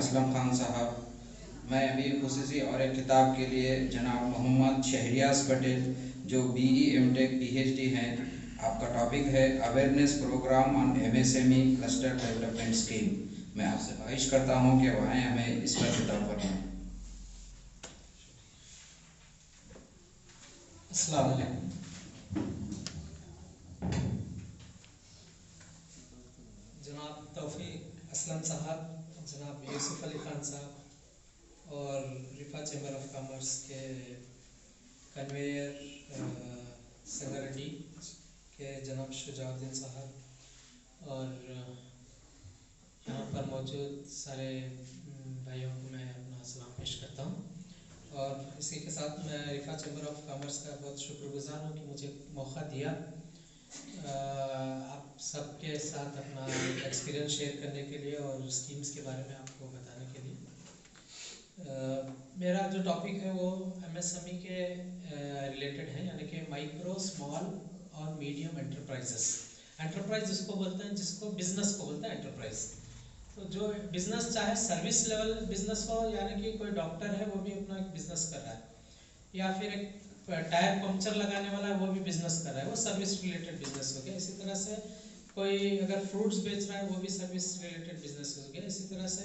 असलम खान साहब। मैं अभी खुसूसी और एक किताब के लिए जनाब मोहम्मद शहरियाज पटेल जो BE M.Tech PhD हैं, आपका टॉपिक है awareness program on MSME cluster development scheme. मैं आपसे ख्वाहिश करता हूँ कि वह हमें इस पर किताब फरमाएं। अस्सलाम वालेकुम। जनाब तौफीक असलम साहब, जनाब यूसुफ अली खान साहब और रिफा चैम्बर ऑफ कॉमर्स के कन्वेयर संगारेड्डी के जनाब शुजाउद्दीन साहब और यहाँ पर मौजूद सारे भाइयों को मैं अपना सलाम पेश करता हूँ। और इसी के साथ मैं रिफा चैम्बर ऑफ कॉमर्स का बहुत शुक्रगुजार हूँ कि मुझे मौका दिया आप सबके साथ अपना एक्सपीरियंस शेयर करने के लिए और स्कीम्स के बारे में आपको बताने के लिए। मेरा जो टॉपिक है वो MSME के रिलेटेड है, यानी कि माइक्रो स्मॉल और मीडियम एंटरप्राइजेस। एंटरप्राइज उसको बोलते हैं जिसको बिजनेस को बोलते हैं एंटरप्राइज। तो जो बिजनेस चाहे सर्विस लेवल बिजनेस हो, यानी कि कोई डॉक्टर है वो भी अपना एक बिजनेस कर रहा है, या फिर एक टायर पंक्चर लगाने वाला है वो भी बिजनेस कर रहा है, वो सर्विस रिलेटेड बिजनेस हो गया। इसी तरह से कोई अगर फ्रूट्स बेच रहा है वो भी सर्विस रिलेटेड बिजनेस हो गया। इसी तरह से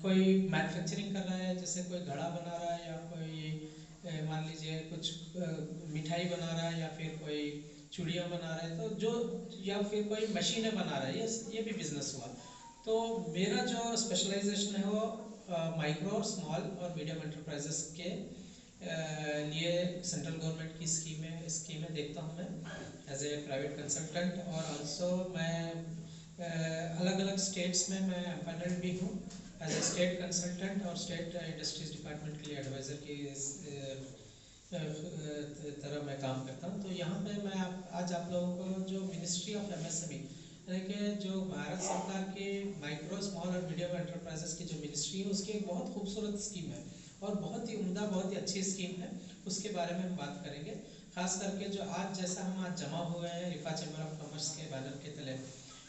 कोई मैन्युफैक्चरिंग कर रहा है, जैसे कोई घड़ा बना रहा है या कोई मान लीजिए कुछ मिठाई बना रहा है या फिर कोई चूड़ियाँ बना रहा है, तो जो या फिर कोई मशीनें बना रहा है, ये भी बिजनेस हुआ। तो मेरा जो स्पेशलाइजेशन है वो माइक्रो स्मॉल और मीडियम एंटरप्राइजेस के लिए सेंट्रल गवर्नमेंट की स्कीमें देखता हूँ मैं एज ए प्राइवेट कंसल्टेंट, और आल्सो मैं अलग अलग स्टेट्स में मैं एम्पैनल्ड भी हूँ एज ए स्टेट कंसल्टेंट और स्टेट इंडस्ट्रीज डिपार्टमेंट के लिए एडवाइज़र की तरह मैं काम करता हूँ। तो यहाँ पे मैं आज आप लोगों को जो मिनिस्ट्री ऑफ MSME, यानी कि जो भारत सरकार की माइक्रो स्मॉल और मीडियम एंटरप्राइजेस की जो मिनिस्ट्री है उसकी एक बहुत खूबसूरत स्कीम है और बहुत ही उम्दा, बहुत ही अच्छी स्कीम है, उसके बारे में हम बात करेंगे। खास करके जो आज जैसा हम आज जमा हुए हैं रिफा चैम्बर ऑफ कॉमर्स के बैनर के तले,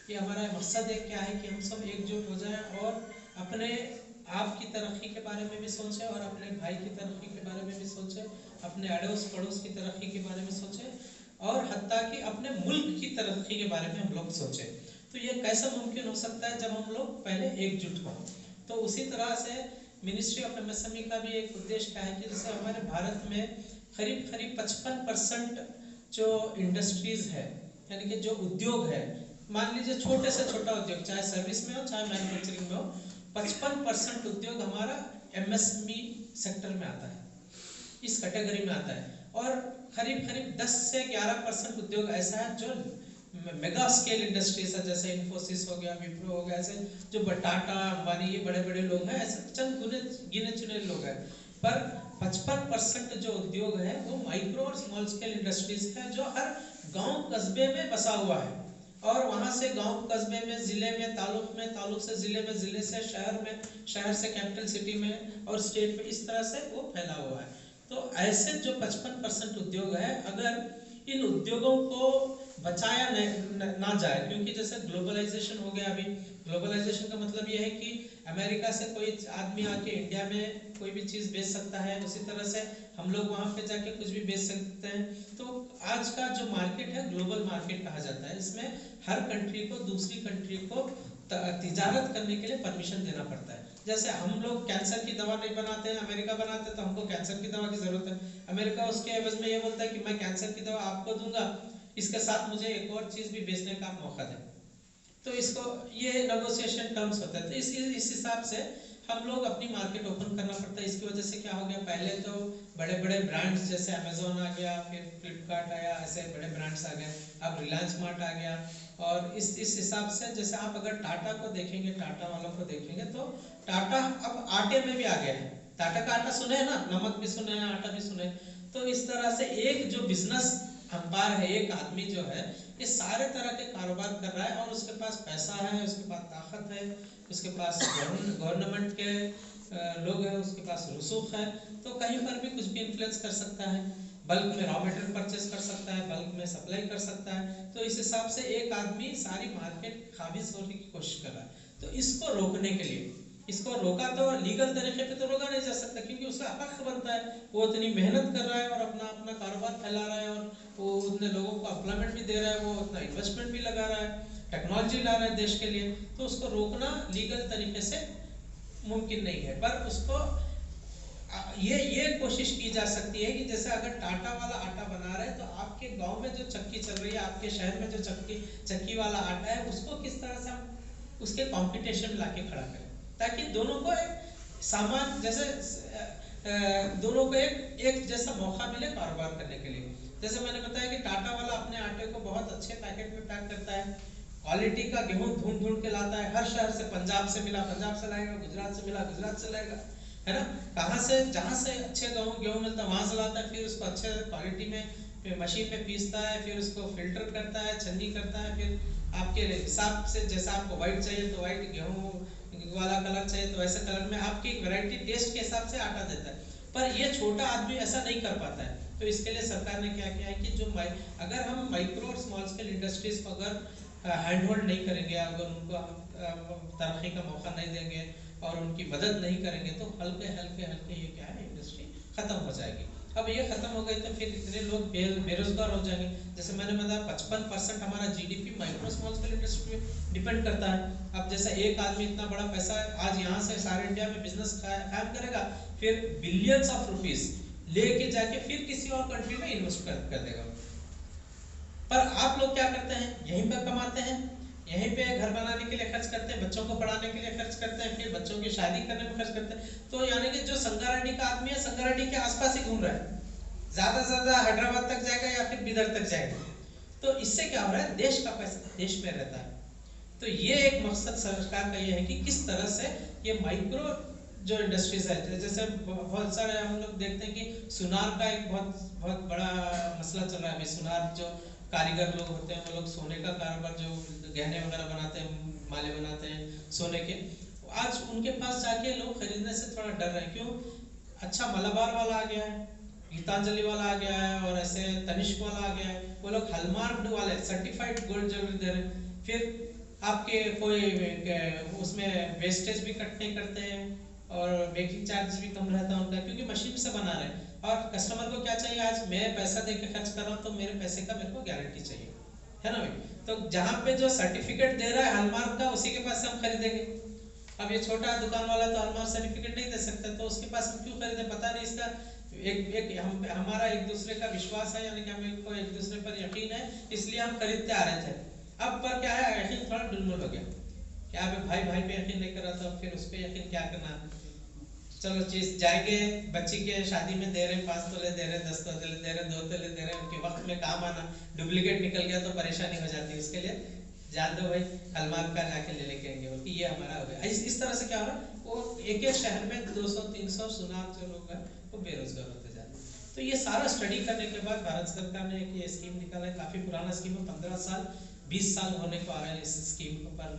ये हमारा मकसद है क्या है कि हम सब एकजुट हो जाएं और अपने आप की तरक्की के बारे में भी सोचें और अपने भाई की तरक्की के बारे में भी सोचें, अपने अड़ोस पड़ोस की तरक्की के बारे में सोचें और हत्ता कि अपने मुल्क की तरक्की के बारे में हम लोग सोचें। तो ये कैसे मुमकिन हो सकता है जब हम लोग पहले एकजुट हों। तो उसी तरह से मिनिस्ट्री ऑफ MSME का भी एक उद्देश्य क्या है कि जैसे हमारे भारत में करीब 55% जो इंडस्ट्रीज है, यानी कि जो उद्योग है, मान लीजिए छोटे से छोटा उद्योग चाहे सर्विस में हो चाहे मैन्युफैक्चरिंग में हो, 55% उद्योग हमारा MSME सेक्टर में आता है, इस कैटेगरी में आता है। और करीब 10 से 11% उद्योग ऐसा है जो मेगा स्केल इंडस्ट्रीज है, जैसे इन्फोसिस हो गया, विप्रो हो गया, ऐसे जो टाटा अंबानी ये बड़े बड़े लोग हैं, ऐसे चंद गिने चुने लोग हैं। पर 55% जो उद्योग है वो माइक्रो और स्मॉल स्केल इंडस्ट्रीज है जो हर गांव कस्बे में बसा हुआ है, और वहां से गांव कस्बे में, जिले में, तालुक से जिले में, जिले से शहर में, शहर से कैपिटल सिटी में और स्टेट में, इस तरह से वो फैला हुआ है। तो ऐसे जो 55% उद्योग है, अगर इन उद्योगों को बचाया ना जाए, क्योंकि जैसे ग्लोबलाइजेशन हो गया, अभी ग्लोबलाइजेशन का मतलब ये है कि अमेरिका से कोई आदमी आके इंडिया में कोई भी चीज़ बेच सकता है, उसी तरह से हम लोग वहाँ पे जाके कुछ भी बेच सकते हैं। तो आज का जो मार्केट है ग्लोबल मार्केट कहा जाता है, इसमें हर कंट्री को दूसरी कंट्री को तिजारत करने के लिए परमिशन देना पड़ता है। जैसे हम लोग कैंसर की दवा नहीं बनाते हैं, अमेरिका बनाते हैं, तो हमको कैंसर की दवा की जरूरत है। अमेरिका उसके एवज में ये बोलता है कि मैं कैंसर की दवा आपको दूंगा, इसके साथ मुझे एक और चीज भी बेचने का मौका दें। तो इसको ये नेगोशिएशन टर्म्स होता है। तो इस हिसाब से हम लोग अपनी मार्केट ओपन करना पड़ता है। इसकी वजह से क्या हो गया, पहले तो बड़े बड़े ब्रांड्स जैसे अमेजोन आ गया, फिर फ्लिपकार्ट आया, ऐसे बड़े ब्रांड्स आ गए, अब रिलायंस मार्ट आ गया। और इस हिसाब से जैसे आप अगर टाटा को देखेंगे, टाटा वालों को देखेंगे, तो टाटा अब आटे में भी आ गया है। टाटा का आटा सुने ना, नमक भी सुने हैं, आटा भी सुने। तो इस तरह से एक जो बिजनेस अंपायर है, एक आदमी जो है, ये सारे तरह के कारोबार कर रहा है और उसके पास पैसा है, उसके पास ताकत है, उसके पास गवर्नमेंट के लोग हैं, उसके पास रसूख है, तो कहीं पर भी कुछ भी इन्फ्लुएंस कर सकता है, बल्क में रॉ मटेरियल परचेस कर सकता है, बल्क में सप्लाई कर सकता है। तो इस हिसाब से एक आदमी सारी मार्केट काबिज होने की कोशिश कर रहा है। तो इसको रोकने के लिए, इसको रोका तो लीगल तरीके पे तो रोका नहीं जा सकता, क्योंकि उसका हक बनता है, वो इतनी मेहनत कर रहा है और अपना अपना कारोबार फैला रहा है और वो उतने लोगों को एम्प्लॉयमेंट भी दे रहा है, वो उतना इन्वेस्टमेंट भी लगा रहा है, टेक्नोलॉजी ला रहा है देश के लिए, तो उसको रोकना लीगल तरीके से मुमकिन नहीं है। पर उसको ये कोशिश की जा सकती है कि जैसे अगर टाटा वाला आटा बना रहा है तो आपके गांव में जो चक्की चल रही है, आपके शहर में जो चक्की वाला आटा है, उसको किस तरह से हम उसके कंपटीशन में लाके खड़ा करें, ताकि दोनों को एक सामान जैसे दोनों को एक जैसा मौका मिले कारोबार करने के लिए। जैसे मैंने बताया कि टाटा वाला अपने आटे को बहुत अच्छे पैकेट में पैक करता है, क्वालिटी का गेहूं ढूंढ ढूंढ के लाता है, हर शहर से, पंजाब से मिला पंजाब से लाएगा, गुजरात से मिला गुजरात से लाएगा, है ना, कहाँ से जहाँ से अच्छे गेहूं मिलता है वहां से लाता है, फिर उसको अच्छे क्वालिटी में मशीन में पीसता है, फिर उसको फिल्टर करता है, छन्नी करता है, फिर आपके हिसाब से जैसा आपको व्हाइट चाहिए तो व्हाइट गेहूं वाला कलर चाहिए तो वैसे कलर में आपकी वैरायटी टेस्ट के हिसाब से आटा देता है। पर ये छोटा आदमी ऐसा नहीं कर पाता है, तो इसके लिए सरकार ने क्या किया है कि जो अगर हम माइक्रो और स्मॉल स्केल इंडस्ट्रीज को अगर हैंड होल्ड नहीं करेंगे, अगर उनको हम तरक्की का मौका नहीं देंगे और उनकी मदद नहीं करेंगे, तो हल्के हल्के हल्के ये क्या है, इंडस्ट्री खत्म हो जाएगी। अब ये खत्म हो गई तो फिर इतने लोग बेरोजगार हो जाएंगे। जैसे मैंने बताया 55% हमारा GDP micro small scale industry पे डिपेंड करता है। अब जैसे एक आदमी इतना बड़ा पैसा आज यहाँ से सारे इंडिया में बिजनेस कायम करेगा, फिर बिलियंस ऑफ रुपीस लेके जाके फिर किसी और कंट्री में इन्वेस्ट कर देगा। पर आप लोग क्या करते हैं, यहीं पर कमाते हैं, यहीं पे घर बनाने के लिए खर्च करते हैं, बच्चों को पढ़ाने के लिए खर्च करते हैं, फिर बच्चों की शादी करने में खर्च करते हैं। तो यानी कि जो संगारेड्डी का आदमी है संगारेड्डी के आसपास ही घूम रहा है, ज्यादा से ज्यादा हैदराबाद तक जाएगा या फिर बिदर तक जाएगा। तो इससे क्या हो रहा है, देश का पैसा देश में रहता है। तो ये एक मकसद सरकार का ये है कि किस तरह से ये माइक्रो जो इंडस्ट्रीज है, जैसे बहुत सारे हम लोग देखते हैं कि सुनार का एक बहुत बड़ा मसला चल रहा है अभी। सुनार जो कारीगर लोग होते हैं, वो लोग सोने का कारोबार, जो गहने वगैरह बनाते हैं, माले बनाते हैं सोने के, आज उनके पास जाके लोग खरीदने से थोड़ा डर रहे हैं। क्यों? अच्छा मलाबार वाला आ गया है, गीतांजलि वाला आ गया है, और ऐसे तनिष्क वाला आ गया है, वो लोग हॉलमार्क वाले सर्टिफाइड गोल्ड ज्वेलरी दे रहे हैं। फिर आपके कोई उसमें वेस्टेज भी कट नहीं करते हैं और मेकिंग चार्ज भी कम रहता है उनका, क्योंकि मशीन से बना रहे हैं। और कस्टमर को क्या चाहिए, आज मैं पैसा दे के खर्च कर रहा हूँ तो मेरे पैसे का मेरे को गारंटी चाहिए, है ना भाई। तो जहाँ पे जो सर्टिफिकेट दे रहा है हॉलमार्क का, उसी के पास से हम खरीदेंगे। अब ये छोटा दुकान वाला तो हॉलमार्क सर्टिफिकेट नहीं दे सकता, तो उसके पास हम क्यों खरीदे, पता नहीं इसका हमारा एक दूसरे का विश्वास है, यानी कि हमें को एक दूसरे पर यकीन है, इसलिए हम खरीदते आ रहे थे। अब पर क्या है, यकीन थोड़ा डुलमुल हो गया, क्या भाई भाई पे यकीन नहीं कर रहा था, फिर उस पर यकीन क्या करना। चलो चीज जाएंगे, बच्ची के शादी में दे रहे 5 तोले दे रहे, 10 तोले दे रहे, 2 तोले दे रहे, उनके वक्त में काम आना, डुप्लीकेट निकल गया तो परेशानी हो जाती है। उसके लिए जान दो भाई, हॉलमार्क का जाके ले लेके आएंगे, बल्कि ये हमारा हो गया। इस तरह से क्या हो रहा है, वो एक शहर में 200-300 सुनार जो लोग हैं वो बेरोजगार होते जाते हैं। तो ये सारा स्टडी करने के बाद भारत सरकार ने एक ये स्कीम निकाला है, काफी पुराना स्कीम है, 15 साल 20 साल होने को आ रहा है इस स्कीम पर।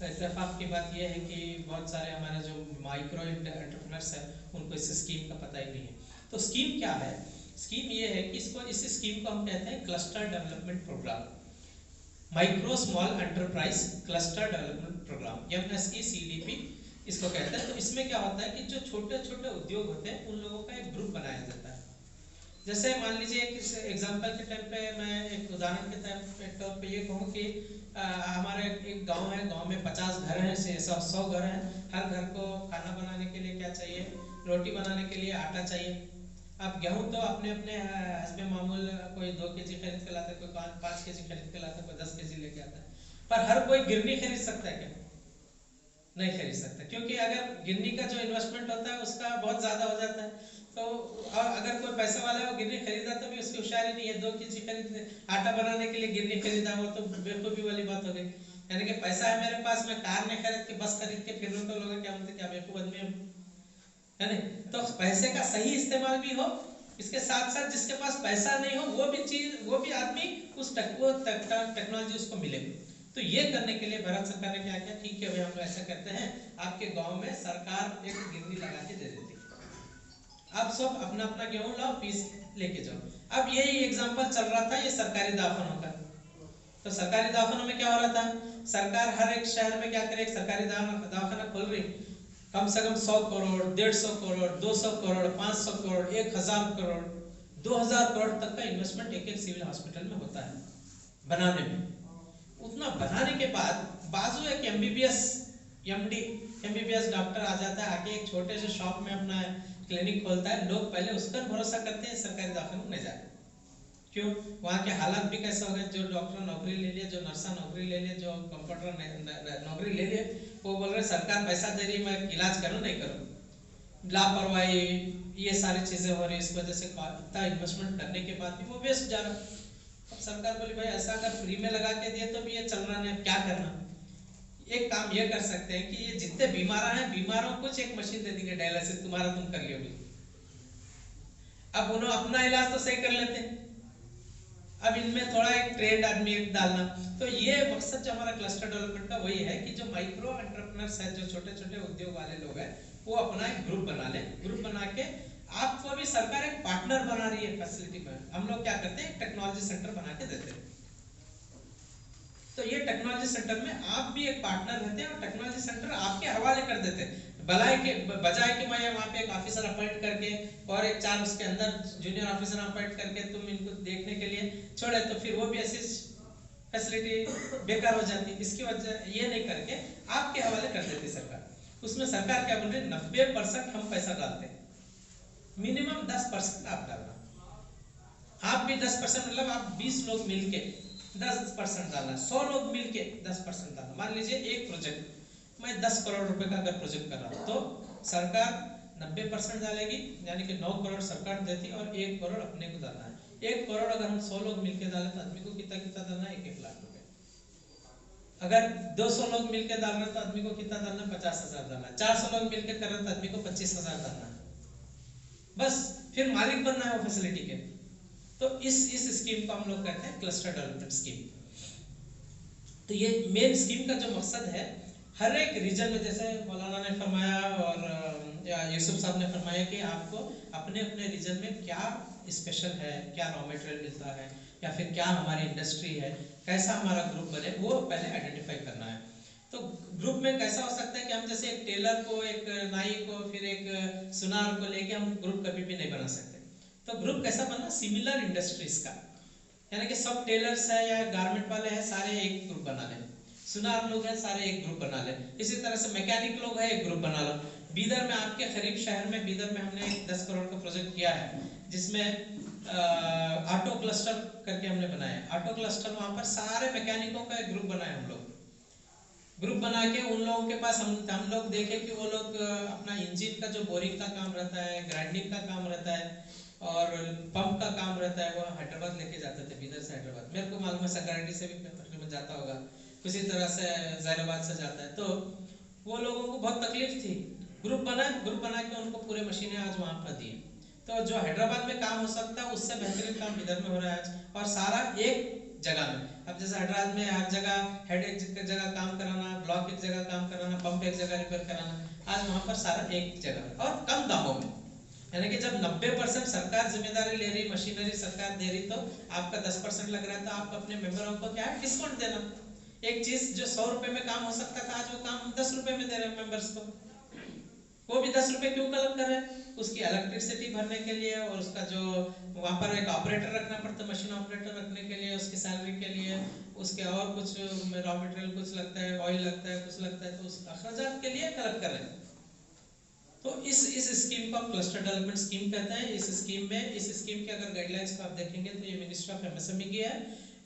इत्तेफाक की बात यह है कि बहुत सारे हमारे जो माइक्रो एंटरप्रेन्योर्स हैं उनको इस स्कीम का पता ही नहीं है। तो स्कीम क्या है, स्कीम ये है कि इस स्कीम को हम कहते हैं cluster development program, micro small enterprise cluster development program, MSECDP इसको कहते हैं। तो इसमें क्या होता है कि जो छोटे छोटे उद्योग होते हैं उन लोगों का एक ग्रुप बनाया जाता है। जैसे मान लीजिए एक एग्जांपल के टाइम पे मैं एक उदाहरण के तौर पे ये कहूँ कि हमारे एक गांव है, गांव में 50 घर हैं, 100 घर हैं। हर घर को खाना बनाने के लिए क्या चाहिए, रोटी बनाने के लिए आटा चाहिए। अब गेहूं तो अपने अपने हस्बे मामूल कोई 2 केजी खरीद के लाता है, कोई 5 केजी खरीद के लाता है, कोई 10 केजी लेके आता है। पर हर कोई गिरनी खरीद सकता है क्या? नहीं खरीद सकता, क्योंकि अगर गिरनी का जो इन्वेस्टमेंट होता है उसका बहुत ज्यादा हो जाता है। तो अगर कोई पैसा वाला है वो गिरनी खरीदा तो भी उसकी होशियारी नहीं है, 2 केजी खरीदने आटा बनाने के लिए गिरनी खरीदा, वो तो बेवकूफी वाली बात हो गई। यानी कि पैसा है मेरे पास, मैं कार नहीं खरीद के बस खरीद के फिर रहा हूं, तो लोग क्या बोलते, क्या बेवकूफ आदमी है नहीं। तो पैसे का सही इस्तेमाल भी हो, इसके साथ साथ जिसके पास पैसा नहीं हो वो भी आदमी उस टेक्नोलॉजी उसको मिले। तो ये करने के लिए भारत सरकार ने क्या किया, ठीक है भाई हम लोग ऐसा करते हैं, आपके गांव में सरकार एक गिरनी लगा के दे देती, आप सब अपना अपना गेहूं लाओ, पीस लेके जाओ। अब यही एग्जांपल चल रहा था ये सरकारी दवाखानों का। तो सरकारी दवाखानों में क्या हो रहा था, सरकार हर एक शहर में क्या करे, एक सरकारी दवाखाना खोल रही, कम से कम 100 करोड़, 150 करोड़, 200 करोड़, 500 करोड़, 1000 करोड़, 2000 करोड़ तक का इन्वेस्टमेंट एक एक सिविल हॉस्पिटल में होता है बनाने में। उतना बनाने के बाद बाजू एक एमबीबीएस एमडी एमबीबीएस डॉक्टर आ जाता है, आके एक छोटे से शॉप में अपना क्लिनिक खोलता है। लोग पहले उस पर भरोसा करते हैं, सरकारी दवाखाने में जाए। क्यों? वहाँ के हालात भी कैसे हो गए, जो डॉक्टर नौकरी ले लिए, जो नर्सा नौकरी ले लिए, जो कंपाउंडर नौकरी ले लिए, वो बोल रहे सरकार पैसा दे रही, मैं इलाज करूँ नहीं करूँ। लापरवाही, ये सारी चीजें हो रही, इस वजह से इतना इन्वेस्टमेंट करने के बाद भी वो वेस्ट जा रहा। अब सरकार बोली भाई ऐसा अगर फ्री में लगा के दिए तो भी ये चल रहा नहीं, अब क्या करना। एक काम ये कर सकते हैं कि ये जितने बीमार हैं, बीमारों को कुछ एक मशीन दे देंगे डायलिसिस, तुम्हारा तुम कर लियोगे। अब उन्होंने अपना इलाज तो सही कर लेते हैं, अब इनमें थोड़ा एक ट्रेंड आदमी एक डालना। तो ये मकसद जो हमारा क्लस्टर डेवलपमेंट का वही है कि जो माइक्रो एंटरप्रेन्योर्स है, जो छोटे छोटे उद्योग वाले लोग हैं, वो अपना एक ग्रुप बना ले। ग्रुप बना के आपको अभी सरकार एक पार्टनर बना रही है फैसिलिटी में। हम लोग क्या करते हैं, एक टेक्नोलॉजी सेंटर बना के देते हैं। तो ये टेक्नोलॉजी सेंटर में आप भी एक पार्टनर रहते हैं और टेक्नोलॉजी सेंटर आपके हवाले कर देते हैं, बजाय कि मैं वहाँ पे एक ऑफिसर अपॉइंट करके और एक 4 उसके अंदर जूनियर ऑफिसर अपॉइंट करके तुम इनको देखने के लिए छोड़े, तो फिर वो भी ऐसी फैसिलिटी बेकार हो जाती। इसकी वजह ये नहीं करके आपके हवाले कर देती सरकार। उसमें सरकार क्या बोल रही है, 90% हम पैसा डालते हैं, मिनिमम 10% आप डालना। आप भी 10%, मतलब आप 20 लोग मिलके 10% डालना, 100 लोग मिलके 10% डालना। मान लीजिए एक प्रोजेक्ट मैं 10 करोड़ रुपए का अगर प्रोजेक्ट कर रहा हूँ, तो सरकार 90% डालेगी, यानी कि 9 करोड़ सरकार देती है और 1 करोड़ अपने को डालना है। 1 करोड़ अगर हम 100 लोग मिलके डालें तो आदमी को कितना कितना डालना है, 1-1 लाख रुपए। अगर 200 लोग मिलके डाल रहे तो आदमी को कितना डालना है, 50,000 डालना है। 400 लोग मिलके कर रहे तो आदमी को 25,000 डालना है। बस फिर मालिक बनना है वो फैसिलिटी के। तो इस स्कीम को हम लोग कहते हैं क्लस्टर डेवलपमेंट स्कीम। तो ये मेन स्कीम का जो मकसद है, हर एक रीजन में, जैसे मौलाना ने फरमाया और यूसुफ साहब ने फरमाया कि आपको अपने अपने रीजन में क्या स्पेशल है, क्या रॉ मटेरियल मिलता है, या फिर क्या हमारी इंडस्ट्री है, कैसा हमारा ग्रुप बने, वो पहले आइडेंटिफाई करना है। तो ग्रुप में कैसा हो सकता है कि हम जैसे एक टेलर को, एक नाई को, फिर एक सुनार को लेके हम ग्रुप कभी भी नहीं बना सकते। तो ग्रुप कैसा बनना, सिमिलर इंडस्ट्रीज का, यानी कि सब टेलर्स है या गारमेंट वाले हैं, सारे एक ग्रुप बना लें। सुनार लोग हैं, सारे एक ग्रुप बना लें। इसी तरह से मैकेनिक लोग हैं, एक ग्रुप बना लो। बीदर में, आपके करीब शहर में बीदर में हमने 10 करोड़ का प्रोजेक्ट किया है, जिसमें ऑटो क्लस्टर करके हमने बनाया। ऑटो क्लस्टर, वहाँ पर सारे मैकेनिकों का एक ग्रुप बनाया हम लोग। ग्रुप बना के उन लोगों के पास हम लोग देखे कि वो लोग अपना इंजन का जो बोरिंग का काम रहता है, ग्राइंडिंग का काम रहता है और पंप का काम रहता है, वो हैदराबाद लेके जाते थे, बीदर से हैदराबाद। मेरे को मालूम है सगारेड्डी से भी तकरीबन जाता होगा, उसी तरह से जैराबाद से जाता है। तो वो लोगों को बहुत तकलीफ थी। ग्रुप बना के उनको पूरे मशीनें आज वहाँ पर दिए। तो जो हैदराबाद में काम हो सकता है उससे बेहतरीन काम बीदर में हो रहा है आज, और सारा एक जगह में। अब जैसे हैदराबाद में हर जगह हेड एक जगह काम कराना, ब्लॉक एक जगह काम कराना, पंप एक जगह रिपेयर कराना, आज वहाँ पर सारा एक जगह और कम दामों में। यानी कि जब 90% सरकार जिम्मेदारी ले रही, मशीनरी सरकार दे रही, तो आपका 10% लग रहा है, तो आप अपने मेंबरों को क्या है, डिस्काउंट देना। एक चीज जो 100 रुपए में काम हो सकता था, आज वो काम 10 रुपए में दे रहे हैं मेंबर्स को। वो भी 10 रुपए क्यों कलेक्ट कर रहे हैं, उसकी इलेक्ट्रिसिटी भरने के लिए, और उसका जो वहाँ पर एक ऑपरेटर रखना पड़ता है, मशीन ऑपरेटर रखने के लिए, उसकी सैलरी के लिए, उसके और कुछ रॉ मटेरियल कुछ लगता है, ऑयल लगता है, कुछ लगता है, तो उस अखराजात के लिए कलेक्ट कर रहे हैं। तो इस स्कीम को हम क्लस्टर डेवलपमेंट स्कीम कहते हैं। इस स्कीम के अगर गाइडलाइंस को आप देखेंगे तो ये मिनिस्ट्री ऑफ एमएसएमई की है।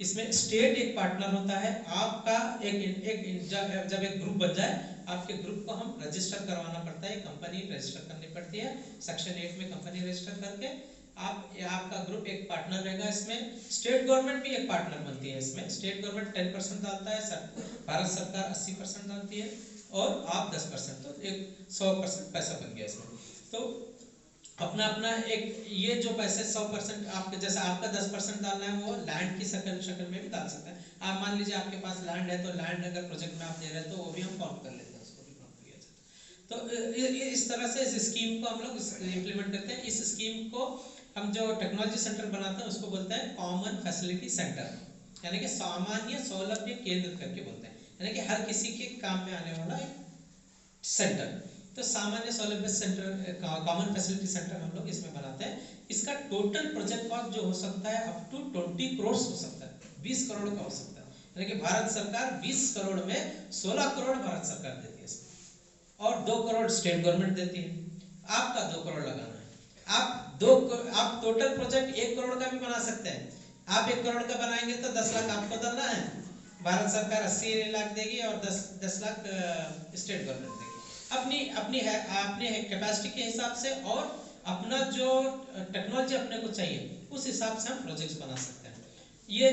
इसमें स्टेट एक पार्टनर होता है। आपका जब एक ग्रुप बन जाए, आपके ग्रुप को हम रजिस्टर करवाना पड़ता है, कंपनी रजिस्टर करनी पड़ती है। सेक्शन 8 में कंपनी रजिस्टर करके आपका ग्रुप एक पार्टनर रहेगा। इसमें स्टेट गवर्नमेंट भी एक पार्टनर बनती है। इसमें स्टेट गवर्नमेंट 10% डालता है, भारत सरकार 80% डालती है और आप 10%, तो एक 100% पैसा बन गया इसमें। तो अपना अपना एक ये जो पैसे 100% आपके, जैसे आपका 10% डालना है, वो लैंड की शक्ल में भी डाल सकते हैं। आप मान लीजिए आपके पास लैंड है, तो लैंड अगर प्रोजेक्ट में आप दे रहे हैं तो वो भी हम काउंट कर लेते हैं, उसको भी काउंट किया जाता है। तो इस तरह से इस स्कीम को हम लोग इम्प्लीमेंट करते हैं। इस स्कीम को हम जो टेक्नोलॉजी सेंटर बनाते हैं उसको बोलते हैं कॉमन फैसिलिटी सेंटर, यानी कि सामान्य सौलभ्य केंद्र करके बोलते हैं, यानी कि हर किसी के काम में आने वाला एक सेंटर। तो सामान्य सौलभ्य सेंटर, कॉमन फैसिलिटी सेंटर हम लोग इसमें बनाते हैं। इसका टोटल प्रोजेक्ट कॉस्ट जो हो सकता है अप टू 20 करोड़ हो सकता है, 20 करोड़ का हो सकता है। यानी कि भारत सरकार 20 करोड़ में 16 करोड़ भारत सरकार देती है और 2 करोड़ स्टेट गवर्नमेंट देती है। आपका 2 करोड़ लगाना है। आप टोटल प्रोजेक्ट 1 करोड़ का भी बना सकते हैं। आप 1 करोड़ का बनाएंगे तो 10 लाख आपको देना है, भारत सरकार 80 लाख देगी और 10 लाख स्टेट गवर्नमेंट देगी, अपनी कैपेसिटी के हिसाब से और अपना जो टेक्नोलॉजी अपने को चाहिए उस हिसाब से हम प्रोजेक्ट्स बना सकते हैं। ये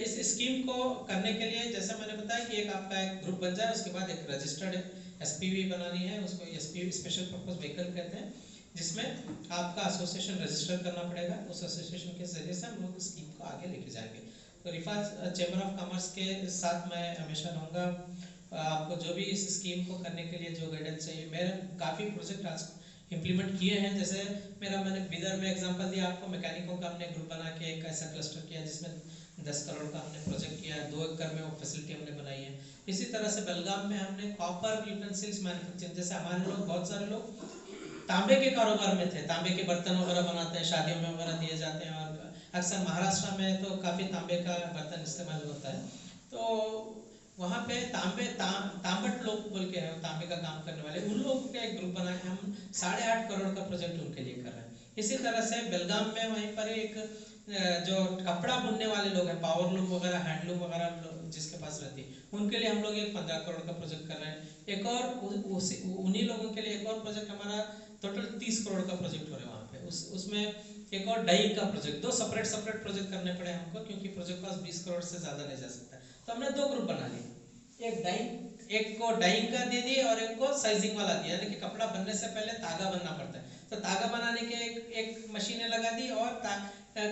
इस स्कीम को करने के लिए जैसा मैंने बताया कि एक आपका एक ग्रुप बन जाए, उसके बाद एक रजिस्टर्ड एसपीवी बनानी है, उसको एसपीवी स्पेशल पर्पस व्हीकल कहते हैं, जिसमें आपका एसोसिएशन रजिस्टर करना पड़ेगा। उस एसोसिएशन के जरिए से हम लोग स्कीम को आगे लेके जाएंगे। तो रिफाज चैम्बर ऑफ कॉमर्स के साथ मैं हमेशा रहूँगा। आपको जो भी इस स्कीम को करने के लिए जो गाइडेंस चाहिए, मैंने काफ़ी प्रोजेक्ट आज इम्प्लीमेंट किए हैं। जैसे मैंने बिदर में एग्जांपल दिया आपको, मैकेनिकों का हमने ग्रुप बना के एक ऐसा क्लस्टर किया जिसमें 10 करोड़ का हमने प्रोजेक्ट किया, 2 एकड़ में वो फैसिलिटी हमने बनाई है। इसी तरह से बेलगाम में हमने कॉपर यूटेंसिल्स मैन्युफैक्चरिंग, जैसे हमारे लोग बहुत सारे लोग तांबे के कारोबार में थे, तांबे के बर्तन वगैरह बनाते हैं, शादियों में वगैरह दिए जाते हैं, और अक्सर महाराष्ट्र में तो काफ़ी तांबे का बर्तन इस्तेमाल होता है। तो वहाँ पे तांबट लोग बोल के हैं, तांबे का काम करने वाले, उन लोगों का एक ग्रुप बना के हम 8.5 करोड़ का प्रोजेक्ट उनके लिए कर रहे हैं। इसी तरह से बेलगाम में वहीं पर एक जो कपड़ा बुनने वाले लोग हैं, पावर लूम वगैरह, हैंडलूम वगैरह जिसके पास रहती है, उनके लिए हम लोग एक 15 करोड़ का प्रोजेक्ट कर रहे हैं। एक और उन्हीं लोगों के लिए एक और प्रोजेक्ट हमारा टोटल 30 करोड़ का प्रोजेक्ट हो रहा है वहाँ पे। उसमें एक और डाइंग का प्रोजेक्ट, 2 सेपरेट प्रोजेक्ट करने पड़े हमको, क्योंकि प्रोजेक्ट कॉस्ट 20 करोड़ से ज़्यादा नहीं जा सकता। तो हमने 2 ग्रुप बना लिए, एक को डाइंग का दे दिए और एक को साइजिंग वाला दिया। यानी कि कपड़ा बनने से पहले धागा बनना पड़ता है, तो धागा बनाने के एक मशीनें लगा दी, और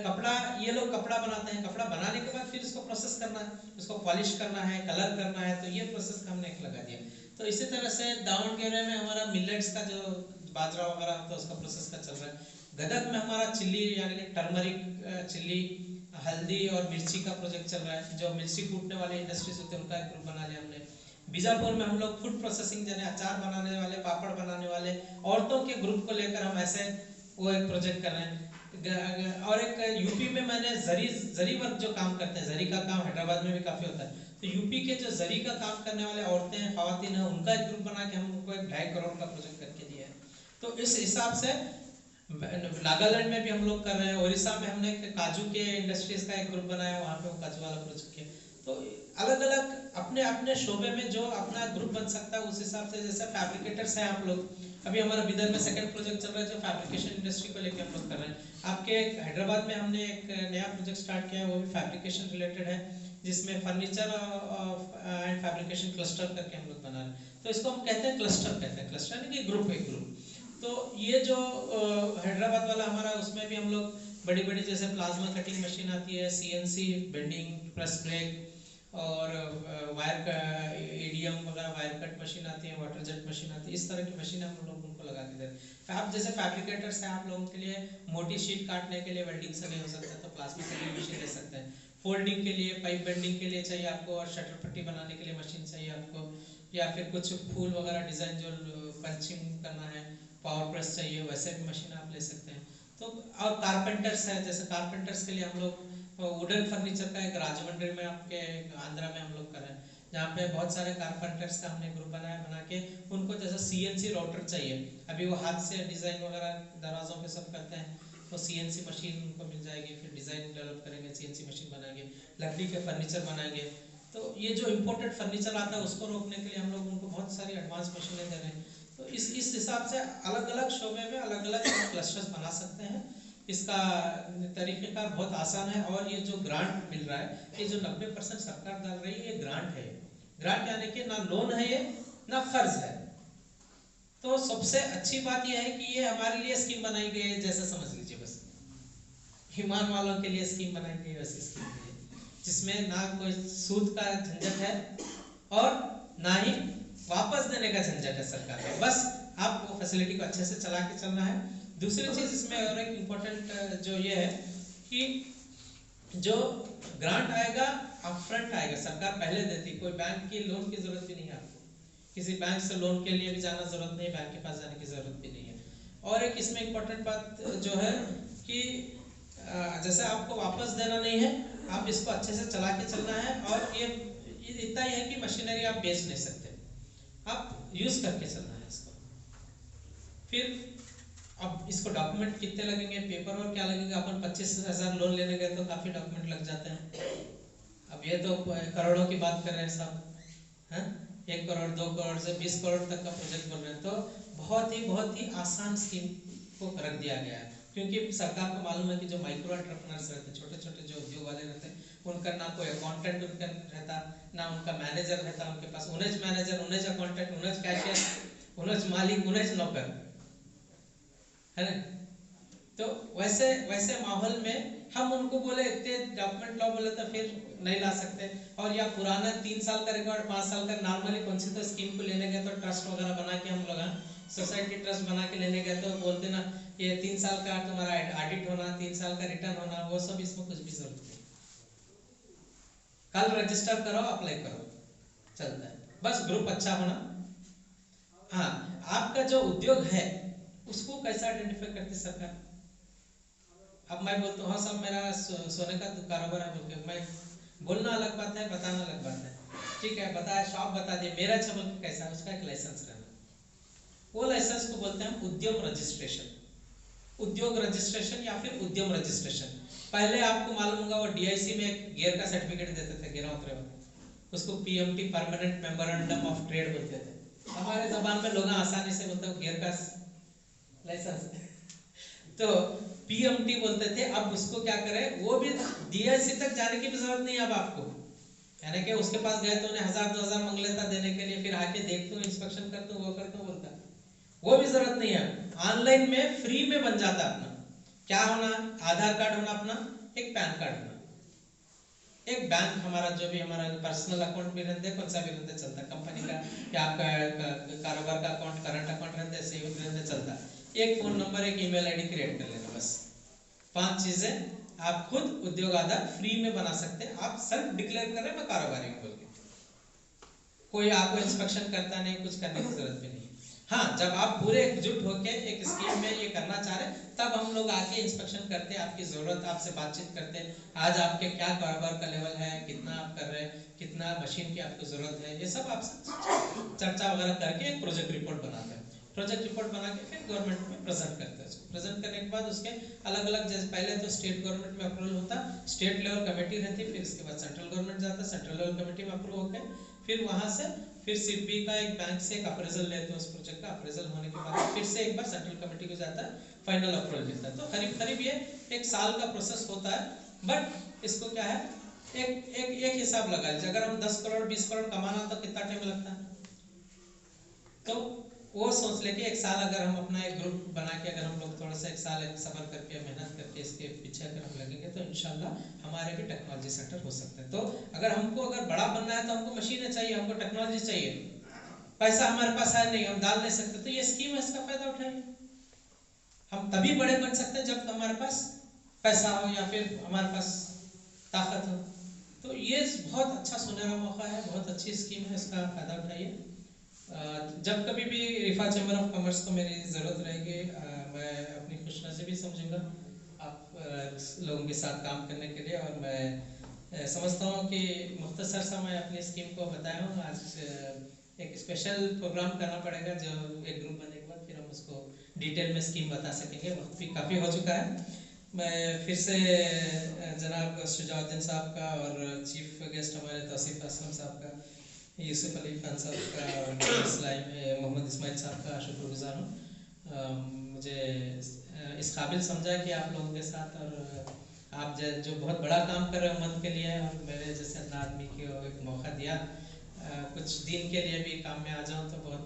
कपड़ा, ये लोग कपड़ा बनाते हैं, कपड़ा बनाने के बाद फिर इसको प्रोसेस करना है, उसको पॉलिश करना है, कलर करना है, तो ये प्रोसेस का हमने एक लगा दिया। तो इसी तरह से दावणगेरे में हमारा मिलेट्स का जो बाजरा वगैरह होता है उसका प्रोसेस का चल रहा है। गदग में हमारा चिल्ली यानी कि टर्मरिक चिल्ली, हल्दी और मिर्ची का प्रोजेक्ट चल रहा है। जो मिर्ची कूटने वाले इंडस्ट्रीज होते हैं उनका एक ग्रुप बना लिया हमने। बीजापुर में हम लोग फूड प्रोसेसिंग, जैसे अचार बनाने वाले, पापड़ बनाने वाले औरतों के ग्रुप को लेकर हम ऐसे वो एक प्रोजेक्ट कर रहे हैं। और एक यूपी में मैंने जरी वर्क जो काम करते हैं, जरी का काम हैदराबाद में भी काफ़ी होता है, तो यूपी के जो जरी का काम करने वाले औरतें हैं, खवातीन हैं, उनका एक ग्रुप बना के हम उनको एक 2.5 करोड़ का प्रोजेक्ट करके दिया है। तो इस हिसाब से नागालैंड में भी हम लोग कर रहे हैं। उड़ीसा में हमने काजू के इंडस्ट्रीज का एक ग्रुप बनाया, वहाँ पे वो काजू वाला प्रोजेक्ट किया। तो अलग अलग अपने अपने शोबे में जो अपना ग्रुप बन सकता है उस हिसाब से। जैसे फैब्रिकेटर्स हैं आप लोग, अभी हमारा बिदर में सेकंड प्रोजेक्ट चल रहा है जो फैब्रिकेशन इंडस्ट्री को लेकर हम लोग कर रहे हैं। आपके हैदराबाद में हमने एक नया प्रोजेक्ट स्टार्ट किया है, वो भी फैब्रिकेशन रिलेटेड है, जिसमें फर्नीचर एंड फैब्रिकेशन क्लस्टर करके हम लोग बना रहे हैं। तो इसको हम कहते हैं क्लस्टर, कहते हैं क्लस्टर यानी कि ग्रुप, एक ग्रुप। तो ये जो हैदराबाद वाला हमारा, उसमें भी हम लोग बड़ी बड़ी जैसे प्लाज्मा कटिंग मशीन आती है, सीएनसी बेंडिंग प्रेस ब्रेक, और वायर एडीएम वगैरह वायर कट मशीन आती है, वाटर जेट मशीन आती है, इस तरह की मशीन हम लोग उनको लगा के देते हैं। आप जैसे फैब्रिकेटर्स हैं, आप लोगों के लिए मोटी शीट काटने के लिए वेल्डिंग से नहीं हो सकता, तो प्लाज्मा कटिंग मशीन ले सकते हैं। फोल्डिंग के लिए, पाइप बेंडिंग के लिए चाहिए आपको, और शटर पट्टी बनाने के लिए मशीन चाहिए आपको, या फिर कुछ फूल वगैरह डिज़ाइन जो पंचिंग करना है, पावर प्रेस चाहिए, वैसे भी मशीन आप ले सकते हैं। तो और कारपेंटर्स है, जैसे कारपेंटर्स के लिए हम लोग वुडन फर्नीचर का एक राजमंड्री में, आपके आंध्रा में हम लोग कर रहे हैं, जहाँ पे बहुत सारे कारपेंटर्स का हमने ग्रुप बना के उनको जैसे सीएनसी राउटर चाहिए। अभी वो हाथ से डिज़ाइन वगैरह दरवाज़ों पे सब करते हैं, तो सीएनसी मशीन उनको मिल जाएगी, फिर डिज़ाइन डेवलप करेंगे, सीएनसी मशीन बनाएंगे, लकड़ी के फर्नीचर बनाएंगे। तो ये जो इम्पोर्टेड फर्नीचर आता है उसको रोकने के लिए हम लोग उनको बहुत सारी एडवांस मशीनें दे रहे हैं। तो इस हिसाब से अलग अलग शोबे में अलग अलग क्लस्टर्स बना सकते हैं। इसका तरीक़ेकार बहुत आसान है, और ये जो ग्रांट मिल रहा है, ये जो 90% सरकार डाल रही है, ये ग्रांट है। ग्रांट यानी कि ना लोन है ये, ना कर्ज है। तो सबसे अच्छी बात यह है कि ये हमारे लिए स्कीम बनाई गई है, जैसे समझ लीजिए बस ईमान वालों के लिए स्कीम बनाई गई है, वैसी स्कीम है जिसमें ना कोई सूद का झंझट है और ना ही वापस देने का झंझट है सरकार का। बस आपको फैसिलिटी को अच्छे से चला के चलना है। दूसरी चीज़ इसमें और एक इम्पोर्टेंट जो ये है कि जो ग्रांट आएगा अपफ्रंट आएगा, सरकार पहले देती, कोई बैंक की लोन की जरूरत भी नहीं है आपको, किसी बैंक से लोन के लिए भी जाना ज़रूरत नहीं, बैंक के पास जाने की ज़रूरत भी नहीं है। और एक इसमें इम्पोर्टेंट बात जो है कि जैसे आपको वापस देना नहीं है, आप इसको अच्छे से चला के चलना है। और ये इतना ही है कि मशीनरी आप बेच नहीं सकते, आप यूज़ करके चलना है इसको। फिर अब इसको डॉक्यूमेंट कितने लगेंगे, पेपर और क्या लगेंगे, अपन 25,000 लोन लेने गए तो काफ़ी डॉक्यूमेंट लग जाते हैं। अब ये तो करोड़ों की बात कर रहे हैं साहब, हैं 1 करोड़ 2 करोड़ से 20 करोड़ तक का प्रोजेक्ट बन रहे हैं। तो बहुत ही आसान स्कीम को रख दिया गया है, क्योंकि सरकार को मालूम है कि जो माइक्रो एंटरप्रेन्योर्स रहते हैं, छोटे छोटे जो उद्योग वाले रहते हैं, उनका ना कोई अकाउंटेंट उनका रहता, ना उनका मैनेजर रहता उनके पास। उन्हें मैनेजर, उन्हें अकाउंटेंट, उन्हें कैशियर, उन्हें मालिक, उन्हें नौकर, है ना। तो वैसे माहौल में हम उनको बोले इतने डॉक्यूमेंट ला बोले तो फिर नहीं ला सकते। और या पुराना 3 साल का रिकॉर्ड, 5 साल का, नॉर्मली कौन सी तो स्कीम को लेने गए तो ट्रस्ट वगैरह बना के हम लोग सोसाइटी ट्रस्ट बना के लेने गए तो बोलते ना ये 3 साल का तुम्हारा ऑडिट होना, 3 साल का रिटर्न होना, वो सब इसमें कुछ भी जरूरत नहीं। कल रजिस्टर करो, अप्लाई करो, चलता है। बस ग्रुप अच्छा होना। हाँ, आपका जो उद्योग है उसको कैसा आइडेंटिफाई करती सरकार। अब मैं बोलता हूँ हाँ साहब मेरा सोने का कारोबार है बोल के, मैं बोलना अलग बात है, बताना अलग बात है। ठीक है, बताया, शॉप बता दिए, मेरा चमल कैसा है, उसका एक लाइसेंस रहना। वो लाइसेंस को बोलते हैं उद्यम रजिस्ट्रेशन, उद्योग रजिस्ट्रेशन या फिर उद्यम रजिस्ट्रेशन। पहले आपको मालूम होगा वो DIC में एक गियर का सर्टिफिकेट देते थे, गिरा उतरे, उसको PMT permanent memorandum of trade बोलते थे। हमारे जबान में लोग आसानी से बोलते हैं गियर का लाइसेंस तो PMT बोलते थे। अब उसको क्या करें, वो भी DIC तक जाने की भी जरूरत नहीं अब आपको, यानी कि उसके पास गए तो उन्हें 1000-2000 मांग लेता देने के लिए, फिर आके देखता हूँ, इंस्पेक्शन करता हूँ, वो करता हूँ, बोलता वो भी जरूरत नहीं है। ऑनलाइन में फ्री में बन जाता अपना। क्या होना, आधार कार्ड होना अपना, एक पैन कार्ड होना, एक बैंक, हमारा जो भी हमारा पर्सनल अकाउंट भी रहते, कौन सा भी रहते चलता, कंपनी का या आपका कारोबार का अकाउंट, करंट अकाउंट रहते, सेविंग रहते चलता, एक फोन नंबर, एक ईमेल ID क्रिएट कर लेना, बस 5 चीजें आप खुद उद्योग आधार फ्री में बना सकते हैं। आप सेल्फ डिक्लेयर कर रहे हैं मैं कारोबारी हूं बोल के, कोई आपको इंस्पेक्शन करता नहीं, कुछ करने की जरूरत भी नहीं। हाँ, जब आप पूरे एकजुट होकर एक स्कीम में ये करना चाह रहे तब हम लोग आके इंस्पेक्शन करते हैं, आपकी जरूरत, आपसे बातचीत करते हैं, आज आपके क्या कारोबार का लेवल है, कितना आप कर रहे हैं, कितना मशीन की आपको जरूरत है, ये सब आपसे चर्चा वगैरह करके एक प्रोजेक्ट रिपोर्ट बनाते हैं। प्रोजेक्ट रिपोर्ट बना के फिर गवर्नमेंट में प्रेजेंट करते हैं। प्रेजेंट करने के बाद उसके अलग अलग, जैसे पहले तो स्टेट गवर्नमेंट में अप्रूवल होता, स्टेट लेवल कमेटी रहती, फिर इसके बाद सेंट्रल गवर्नमेंट जाता, सेंट्रल लेवल कमेटी में अप्रूव होकर फिर वहां से फिर सिडबी का एक बैंक से एक अप्रेजल लेते हैं, उस प्रोजेक्ट का अप्रेजल होने के बाद फिर से एक बार सेंट्रल कमेटी को जाता है, फाइनल अप्रूवल मिलता है। तो करीब करीब ये 1 साल का प्रोसेस होता है। बट इसको क्या है, एक हिसाब लगा लीजिए, अगर हम 10 करोड़ 20 करोड़ कमाना तो कितना टाइम लगता है, तो वो सोच ले कि 1 साल अगर हम अपना एक ग्रुप बना के अगर हम लोग थोड़ा सा 1 साल सब्र करके मेहनत करके इसके पीछे अगर हम लगेंगे तो इंशाल्लाह हमारे भी टेक्नोलॉजी सेंटर हो सकते हैं। तो अगर बड़ा बनना है तो हमको मशीनें चाहिए, हमको टेक्नोलॉजी चाहिए, पैसा हमारे पास है नहीं, हम डाल नहीं सकते, तो ये स्कीम है, इसका फायदा उठाइए। हम तभी बड़े बन सकते हैं जब हमारे पास पैसा हो या फिर हमारे पास ताकत हो। तो ये बहुत अच्छा सुनहरा मौका है, बहुत अच्छी स्कीम है, इसका फायदा उठाइए। जब कभी भी रिफा चैम्बर ऑफ कॉमर्स को मेरी ज़रूरत रहेगी, मैं अपनी खुशनसीबी समझूंगा आप लोगों के साथ काम करने के लिए। और मैं समझता हूँ कि मुख्तसर सा मैं अपनी स्कीम को बताया हूँ। आज एक स्पेशल प्रोग्राम करना पड़ेगा, जो एक ग्रुप बनने के बाद फिर हम उसको डिटेल में स्कीम बता सकेंगे। वक्त भी काफ़ी हो चुका है। मैं फिर से जनाब शुजाउद्दीन साहब का और चीफ गेस्ट हमारे तौसीफ असलम साहब का, यूसुफ अली खान साहब का और मोहम्मद इस्माइल साहब का शुक्रगुजार हूँ। मुझे इस काबिल समझा कि आप लोगों के साथ, और आप जो बहुत बड़ा काम कर रहे हो उम्मत के लिए, और मेरे जैसे अन्ना आदमी को एक मौका दिया कुछ दिन के लिए भी काम में आ जाऊँ, तो बहुत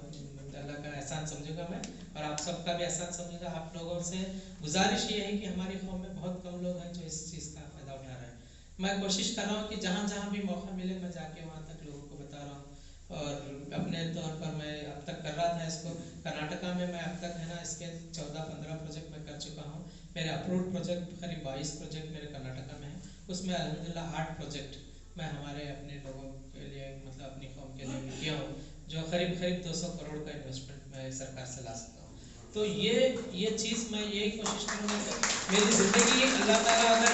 अल्लाह का एहसान समझूंगा मैं, और आप सबका भी एहसान समझूंगा। आप लोगों से गुजारिश ये है कि हमारी कौम में बहुत कम लोग हैं जो इस चीज़ का फ़ायदा उठा रहे हैं। मैं कोशिश कर रहा हूँ कि जहाँ जहाँ भी मौका मिले मैं जाके वहाँ तक लोगों को बता रहा हूँ। और अपने तौर पर मैं अब तक कर रहा था इसको, कर्नाटका में मैं अब तक है ना इसके 14-15 प्रोजेक्ट मैं कर चुका हूँ। मेरे अप्रूव्ड प्रोजेक्ट करीब 22 प्रोजेक्ट मेरे कर्नाटका में है, उसमें अल्हम्दुलिल्लाह 8 प्रोजेक्ट मैं हमारे अपने लोगों के लिए, मतलब अपनी कौम के लिए किया हूँ, जो करीब 200 करोड़ का इन्वेस्टमेंट मैं सरकार से ला सकता हूँ। तो ये चीज़ मैं यही कोशिश करूँगा कि मेरी ज़िंदगी अल्लाह ताला अगर